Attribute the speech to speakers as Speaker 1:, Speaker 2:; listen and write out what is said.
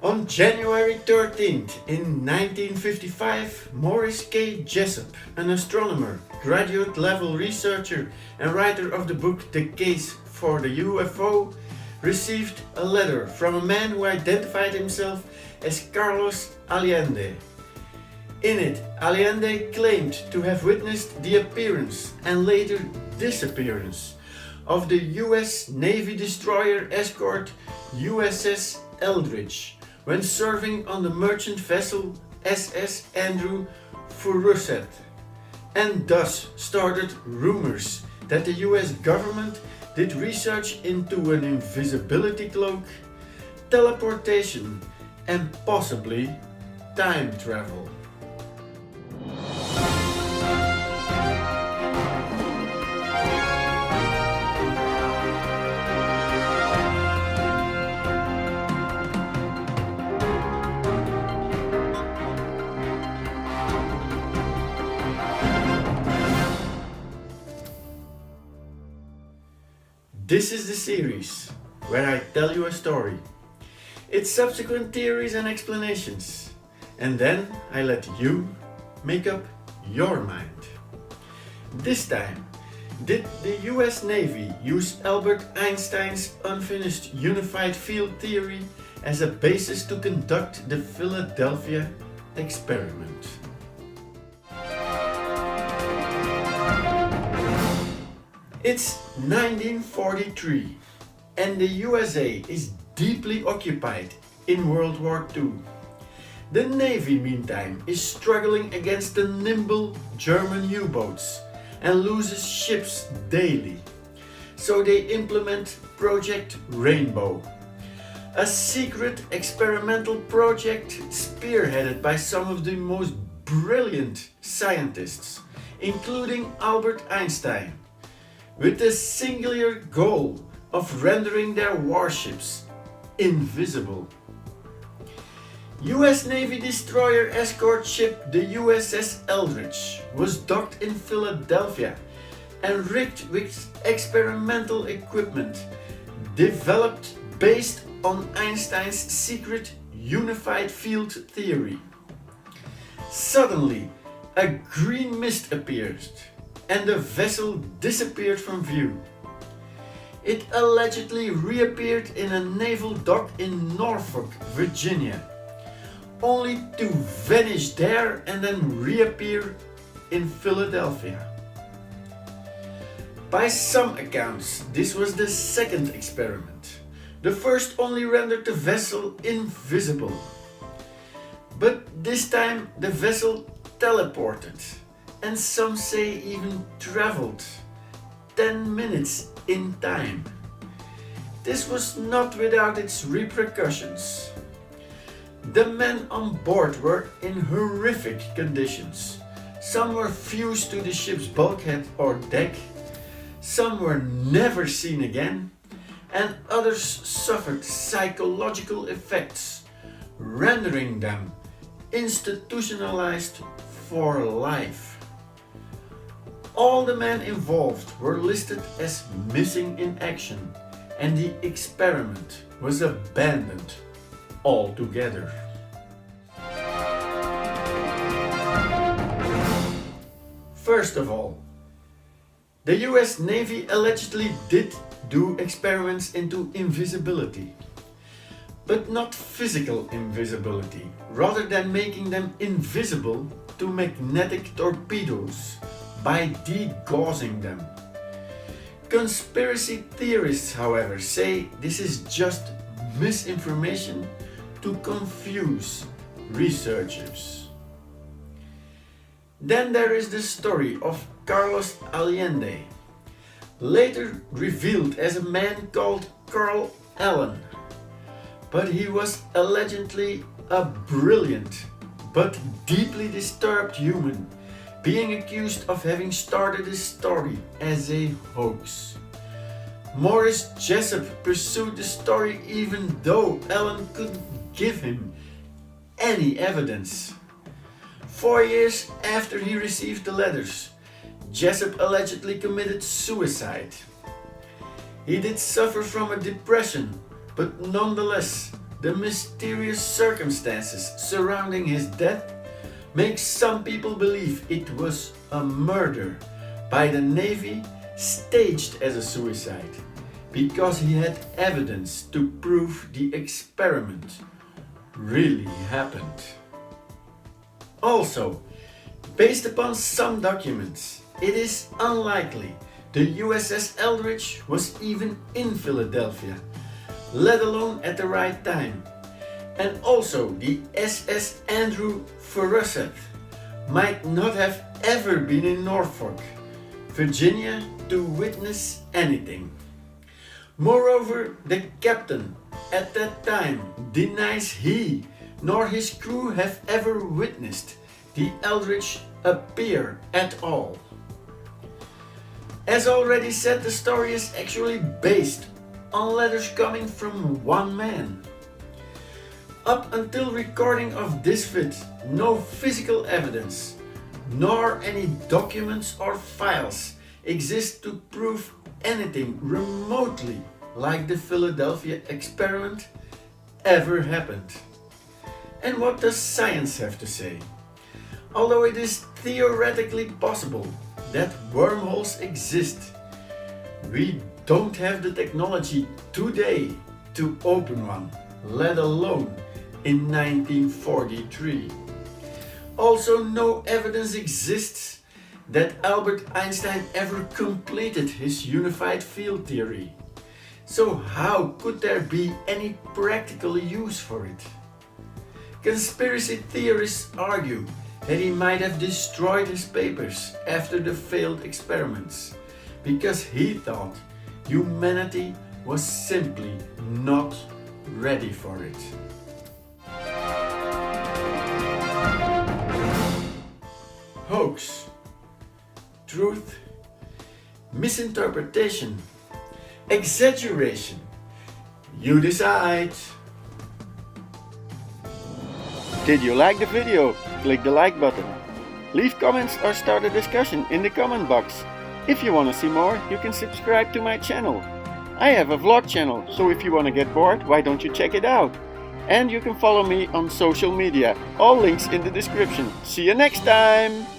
Speaker 1: On January 13th in 1955, Morris K. Jessup, an astronomer, graduate-level researcher and writer of the book The Case for the UFO, received a letter from a man who identified himself as Carlos Allende. In it, Allende claimed to have witnessed the appearance and later disappearance of the US Navy destroyer escort USS Eldridge when serving on the merchant vessel SS Andrew Furuseth, and thus started rumors that the US government did research into an invisibility cloak, teleportation, and possibly time travel. This is the series where I tell you a story, its subsequent theories and explanations, and then I let you make up your mind. This time, did the US Navy use Albert Einstein's unfinished unified field theory as a basis to conduct the Philadelphia experiment? It's 1943 and the USA is deeply occupied in World War II. The Navy, meantime, is struggling against the nimble German U-boats and loses ships daily. So they implement Project Rainbow, a secret experimental project spearheaded by some of the most brilliant scientists, including Albert Einstein, with the singular goal of rendering their warships invisible. US Navy destroyer escort ship the USS Eldridge was docked in Philadelphia and rigged with experimental equipment developed based on Einstein's secret unified field theory. Suddenly, a green mist appeared and the vessel disappeared from view. It allegedly reappeared in a naval dock in Norfolk, Virginia, only to vanish there and then reappear in Philadelphia. By some accounts, this was the second experiment. The first only rendered the vessel invisible. But this time the vessel teleported, and some say even traveled 10 minutes in time. This was not without its repercussions. The men on board were in horrific conditions. Some were fused to the ship's bulkhead or deck, some were never seen again, and others suffered psychological effects, rendering them institutionalized for life. All the men involved were listed as missing in action, and the experiment was abandoned altogether. First of all, the US Navy allegedly did do experiments into invisibility, but not physical invisibility, rather than making them invisible to magnetic torpedoes by degaussing them. Conspiracy theorists, however, say this is just misinformation to confuse researchers. Then there is the story of Carlos Allende, later revealed as a man called Carl Allen, but he was allegedly a brilliant but deeply disturbed human, being accused of having started his story as a hoax. Morris Jessup pursued the story even though Allen couldn't give him any evidence. 4 years after he received the letters, Jessup allegedly committed suicide. He did suffer from a depression, but nonetheless the mysterious circumstances surrounding his death make some people believe it was a murder by the Navy staged as a suicide, because he had evidence to prove the experiment really happened. Also, based upon some documents, it is unlikely the USS Eldridge was even in Philadelphia, let alone at the right time. And also the SS Andrew Furuseth might not have ever been in Norfolk, Virginia to witness anything. Moreover, the captain at that time denies he nor his crew have ever witnessed the Eldridge appear at all. As already said, the story is actually based on letters coming from one man. Up until recording of this vid, no physical evidence, nor any documents or files exist to prove anything remotely like the Philadelphia experiment ever happened. And what does science have to say? Although it is theoretically possible that wormholes exist, we don't have the technology today to open one, let alone in 1943. Also, no evidence exists that Albert Einstein ever completed his unified field theory. So how could there be any practical use for it? Conspiracy theorists argue that he might have destroyed his papers after the failed experiments, because he thought humanity was simply not ready for it. Hoax, truth, misinterpretation, exaggeration. You decide. Did you like the video? Click the like button. Leave comments or start a discussion in the comment box. If you want to see more, you can subscribe to my channel. I have a vlog channel, so if you want to get bored, why don't you check it out? And you can follow me on social media. All links in the description. See you next time!